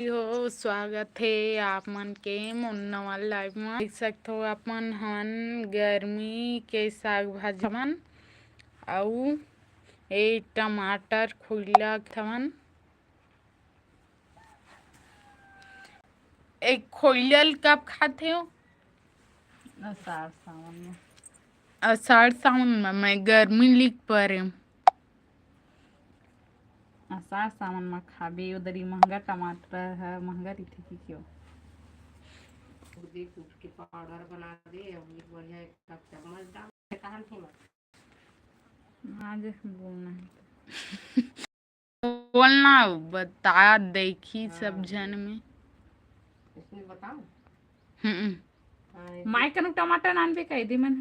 हो स्वागत है आप मन के मुन्ना लाइव में देख सकते हो अपन हन गर्मी के साग भाजी मन अउ ए टमाटर खुला थवन एक खोइलल कब खाते हो अषाढ़ सावन में मैं गर्मी लिख पर आषाढ़ सावन में खाबे उधरी महंगा टमाटर है महंगा रही थी क्यों कूट के पाउडर बना दे और बढ़िया एक चम्मच डाल कहां थी आज बोलना है बोलना बता देखी सब जन में इसमें बताओ माई कनु टमाटर नानबे कह दी मन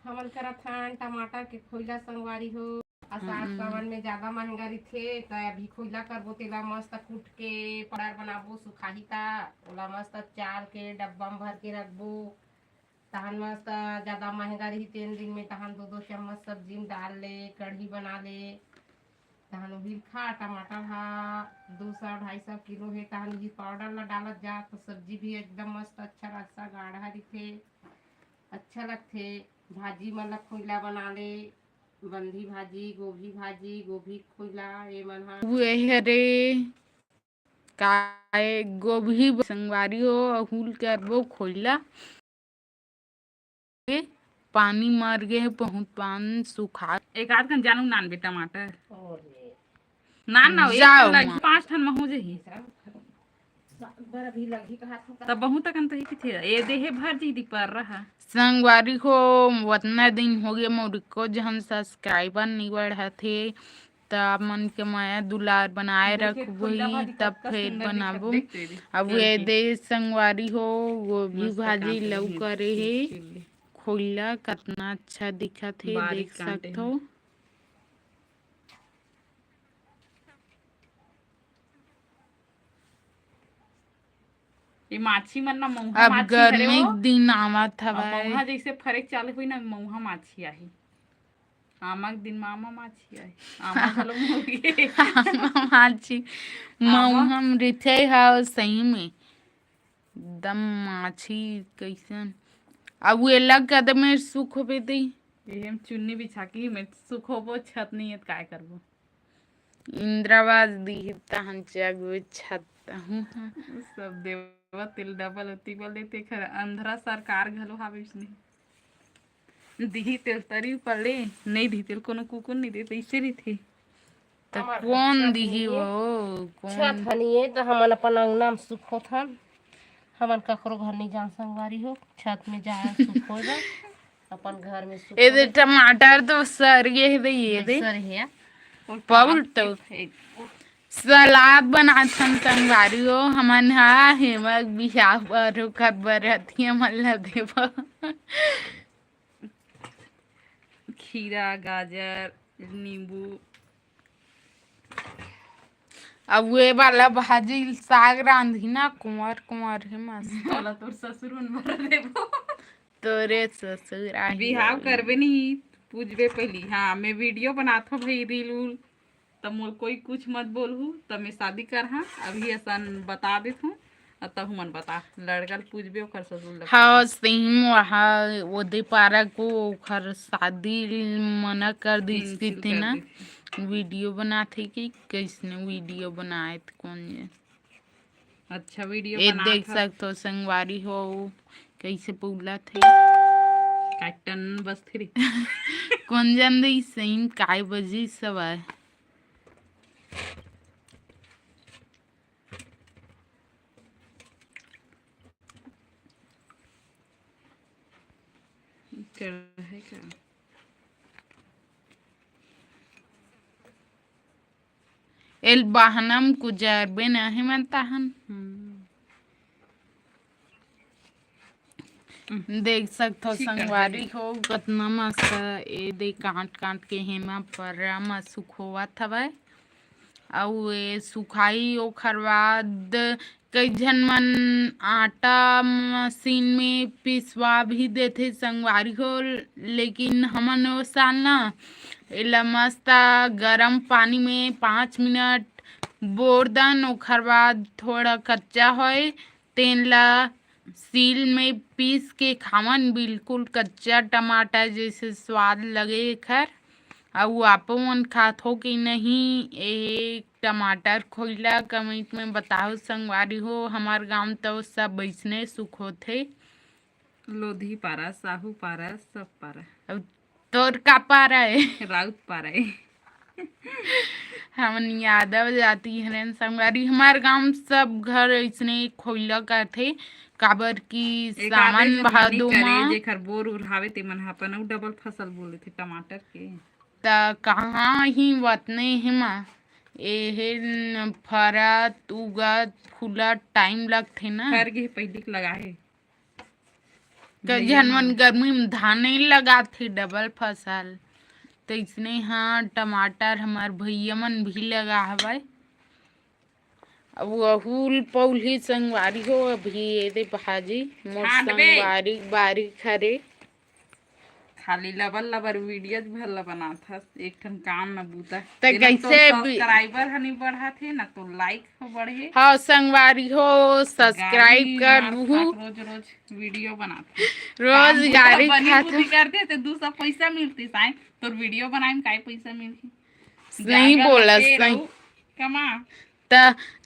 हमन करा थान टमाटर के खोइला संगवारी हो आषाढ़ सावन में ज्यादा महंगा रही तो अभी खोइला करबो तेला मस्त कूट के पाउडर बनाबो सुखाही ता ओला मस्त चाल के डब्बा में भर के रखबो तहन मस्त ज्यादा महंगा रही 3 दिन में तहन 2-2 चम्मच सब्जी में डाल ले कढ़ी बना ले तहन भी खा टमाटर हा 200-250 किलो है तहन भी पाउडर ला डालत जा तो सब्जी भी एकदम मस्त अच्छा रसा गाढ़ा रही अच्छा लगथे भाजी मन ला खोइला बना ले बंधी भाजी गोभी खोइला ए मन हा रे काय गोभी संगवारी हो अहुल करबो खोइला पानी मर गए बहुत पान सुखा एक आध कन जानू नानबे टमाटर और नान ना जाओ एक 5 ठन में हो जही बर भी लगी कहा तब बहुत कन तो ही थे ये देहे भर जी दी पर रहा संगवारी को उतना दिन हो गया मोर को जहन सब्सक्राइबर नहीं बढ़ा थे तब मन के माया दुलार बनाए रखबो तब फिर बनाबो अब ये दे संगवारी हो गोभी भाजी लव करे है खोला कितना अच्छा दिखत है देख सकते हो ये माछी मन ना मौहा अब माछी गर्मी दिन आवत हवा मौहा जैसे फरक चालू हुई ना मौहा माछी आई आमक दिन मामा माछी आई आमा चलो मुर्गी माछी मौहम रिथे है सही में दम माछी कैसन अब वो अलग कदम में सुख होबे दी हम चुन्नी बिछा के मैं सुख होबो छत नहीं है काय करबो इंद्रावास दी तहन जग छत हूं सब देवा तिल डबल होती बोले ते खर अंधरा सरकार घलो हावे इसने दी तेल तरी पड़े नहीं दी तेल कोनो कुकुन नहीं देते इसे नहीं थे तो कौन दी वो छत हनिए तो हमन अपन अंगना में सुख होथन हमन ककरो घर नहीं जान संगवारी हो छत में जा सुख होगा अपन घर में सुख ये टमाटर तो सर ये दे ये दे सर है पाउल तो सलाद बनाथन संगवारी हो हमन हा हेमक बिहाव पर खबर हथिया मल्ला देव खीरा गाजर नींबू अब वे वाला भाजी साग रांधी ना कुंवर कुंवर है मस्त वाला तोर ससुर मन मर देबो तोरे ससुर आई बिहाव करबे नहीं पूछबे पहली हाँ मैं वीडियो बनाता हूँ भाई रील उल तब मोर कोई कुछ मत बोलहू तब मैं शादी कर हाँ अभी ऐसा बता देता हूँ तब मन बता लड़का पूछबे ओकर ससुर हाँ सही वहाँ वो दे पारा को खर शादी मना कर दी इसकी थी ना वीडियो बनाते कि किसने वीडियो बनाए थे कौन ये अच्छा वीडियो ये देख सकते हो संगवारी हो कैसे पुगला थे कैप्टन बस थी कौन जान दे सही काय बजी सब है है क्या एल बहनम कुजरबे नहीं मनताहन देख सकते हो संगवारी हो कितना मस्त ये दे काट काट के हेमा पर मस्त सुखोवत हवे और ये सुखाई ओखर बाद कई झन मन आटा मशीन में पिसवा भी देते संगवारी हो लेकिन हमन वो साल ना एला मस्त गरम पानी में 5 मिनट बोरदन ओखर बाद थोड़ा कच्चा होए तेन ला सील में पीस के खावन बिल्कुल कच्चा टमाटर जैसे स्वाद लगे एखर। और आपो मन खात हो कि नहीं एक टमाटर खोइला कमेंट में बताओ संगवारी हो। हमार गांव तो सब वैसने सुख होथे। लोधी पारा, साहू पारा, सब पारा, अब तोर का पारा है? राउत पारा है। हमन यादव जाति हरन संगवारी। हमार गांव सब घर ऐसने खोइला करथे काबर की एक आधे सावन झन भादो मनी करे मा जेखर बोर उर हावे तेमन ह अपन अउ डबल फसल बोले थे टमाटर के। त कहाँ ही वतने हिमा एहे फरत उगत फूलत टाइम लगथे ना। फर गे पहिली के लगाए कई भैया झन मन मन गर्मी में धान नहीं लगाथे डबल फसल। तो इसने हाँ टमाटर हमार भैया मन भी लगा हवय। अब अहुल पौल ही संगवारी हो अभी एदे भाजी मोर छांट बे। संगवारी बारी खरे। खाली लबर लबर वीडियो भर ला बनात हस एक ठन काम न बूता त तेन तो कैसे सब्सक्राइबर हनी बढ़ा थे ना तो लाइक हो बढ़े। हाँ संगवारी हो सब्सक्राइब गाड़ी कर मार दूँ। खात रोज रोज वीडियो बनाते रोज काम गाड़ी बनी खात बुद्धि करते तो 200 पैसा मिलती साई तोर वीडियो बनाए में काय पैसा मिलही। नहीं बोला लगे सही रहू कमा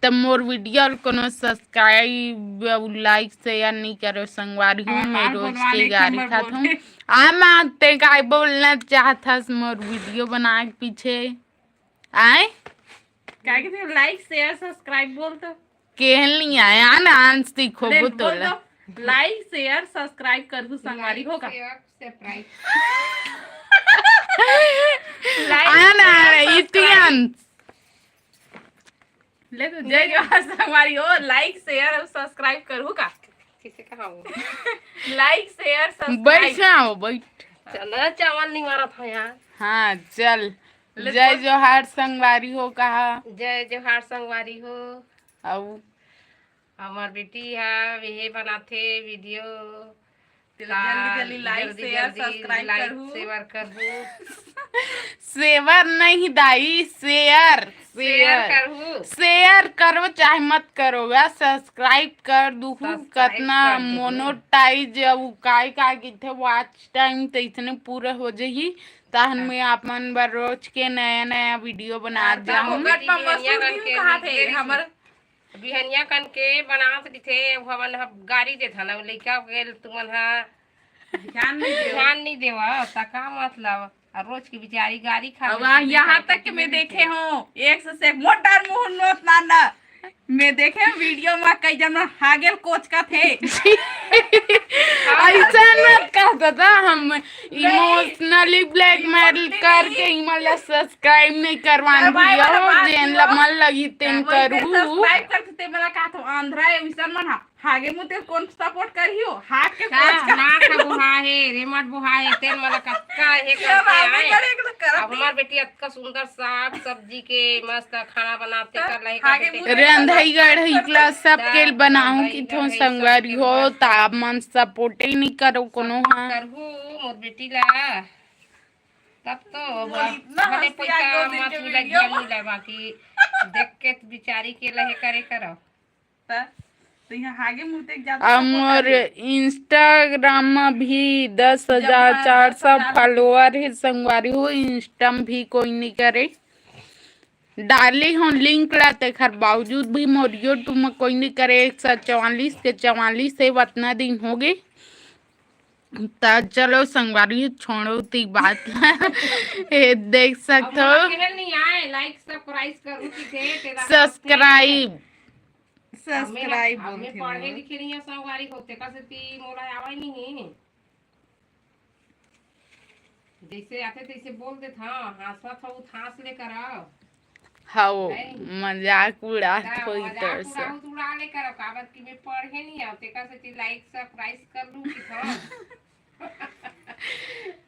त मोर वीडियो कोनो सब्सक्राइब लाइक शेयर नहीं करो संगवारी हूँ। मैं हमार रोज बोलवाने की एक गाड़ी नंबर खात हूँ। बोलते आमा ते काय बोलना चाहथस मोर वीडियो बनाए के पीछे आए काय के लाइक शेयर सब्सक्राइब बोल तो केहल नहीं आया ना आंस सीखो ले वो तो बोल दो लाइक शेयर सब्सक्राइब कर दू संगवारी होगा आया ना इतिहास ले तो जय जवाहर संगवारी हो लाइक शेयर और सब्सक्राइब करू का किसे कहा वो लाइक शेयर बैठ सब्सक्राइब जाओ बैठ। चलो चावल नहीं मारा था यहाँ। हाँ चल ले जय बोल। जोहार संगवारी हो कहा। जय जोहार संगवारी हो। अब हमार बेटी है वे बनाथे वीडियो जल्दी जल्दी लाइक शेयर सब्सक्राइब लाइक करू शेयर करबू सेवर नहीं दाई शेयर शेयर शेयर करबू शेयर करो चाहे मत करो या सब्सक्राइब कर दू सब्सक्राइब कितना कर दूहू। मोनोटाइज काय काय किथे वॉच टाइम तो इतने पूरा हो जाही तहन में आपन बर रोज के नया नया वीडियो बना जाऊं। फोकट में मसूर भी कहा थे हमर बिहनिया कन के बनात दिथे भवन गाड़ी दे थला लइका गेल तुमन हा ध्यान नहीं दे ध्यान नहीं देवा त का मतलब रोज की बेचारी गाड़ी खा अब यहाँ तक कि मैं देखे हूँ एक से एक मोटर मुंह नोत नाना मैं देखे वीडियो में कई जन हागेल कोच का थे ऐसा मत कहता था हम इमोशनली ब्लैकमेल करके इमला सब्सक्राइब नहीं करवान दिया हो जेन ला मन लगी तेन करू। सब्सक्राइब करके ते मला का तो आंध्रा है विसन मन हागे मुते कौन सपोर्ट करियो हाग के कोच का ना का बुहा है रेमट बुहा है तेल मला कक्का है करके आए। अब हमार बेटी इतना सुंदर साग सब्जी के मस्त खाना बनाते कर लहे का रंधई गढ़ई क्लास सब के बनाऊं कि थो संगवारी हो ताप मन सपोर्ट ही नहीं करो कोनो हाँ करहू मोर बेटी ला तब तो भले पैसा मत मिला जल मिला बाकी देख के बिचारी के लहे करे करो तो यहाँ हागे मुते ज्यादा और इंस्टाग्राम में भी 10,400 फॉलोअर है संगवारी हो। इंस्टा में भी कोई नहीं करे डाली हूँ लिंक लाते खर बावजूद भी मोर यूट्यूब में कोई नहीं करे 144 के 44 से उतना दिन हो गए। तो चलो संगवारी छोड़ो ती बात देख सकते हो नहीं आए लाइक सब्सक्राइब करू की थे तेरा सब्सक्राइब सब्सक्राइब हमें बोलते पढ़े लिखे नहीं है संगवारी होते कैसे ती मोला आवे नहीं जैसे आते तैसे बोल दे था हंसत हो हंस लेकर आओ हाँ मजाक उड़ात होई तो उड़ा ले करो कागज की में पढ़े नहीं आते कैसे ती लाइक सब्सक्राइब कर लूं कि था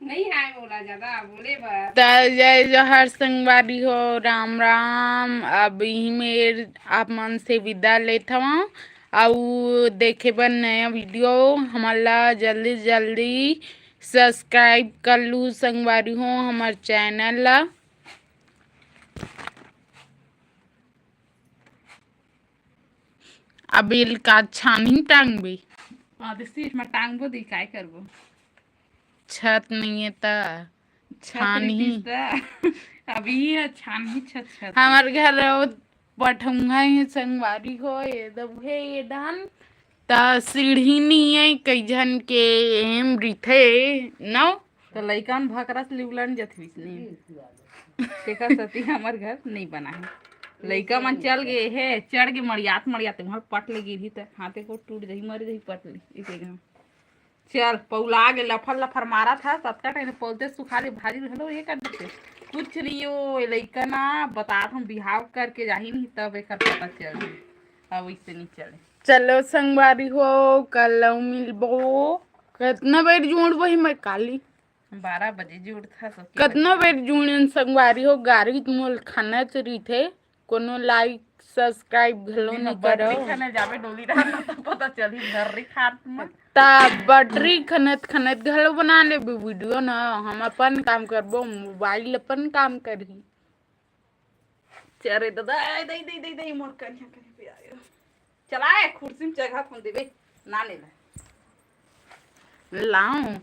नहीं आए बोला ज्यादा बोले बस जय जोहर संगवारी हो राम राम। अब ही मेर आप मन से विदा लेता हूँ और देखे बर नया वीडियो हमारा जल्दी जल्दी सब्सक्राइब कर लूँ संगवारी हो हमार चैनल ला। अब इलका छानी टांगबे आदेसी इसमें टांगबो दी काय करबो छत नहीं है ता छानी अभी है छानी छत छत हमार घर पठौंगा है संगवारी हो ये दब है ये डान ता सीढ़ी नहीं है कई जन के एम रिथे नो तो लइकन भकरा से लिवलन जथविस नहीं तेकर सती हमर घर नहीं बना है लइका मन चल गए है चढ़ के मड़ियात वहां पट ले गिरी त हाथे को टूट जाई मर जाई पट ले इसे घर चल पौला के लफर लफर मारा था सबका टाइम पौलते सुखा ले भारी रहलो ये कर देते कुछ नहीं हो लइका ना बता हम बिहाव करके जाही नहीं तब एक पता चल अब इससे नहीं चले चलो संगवारी हो कल मिलबो कितना बेर जोड़बो ही मैं काली 12 बजे जुड़ था सब कितना बेर जुड़न संगवारी हो गारी मोल खाना चरी थे कोनो लाइक सब्सक्राइब घलो नहीं करो खाने जावे डोली रहा तो पता चली घर खात में ता बैटरी खनत खनत घलो बना ले वीडियो ना हम अपन काम करबो मोबाइल अपन काम करही चरे दादा दे दे दे दे मोर कन्या कन्या पे आयो चलाए कुर्सी में जगह कौन देबे ना ले लाऊं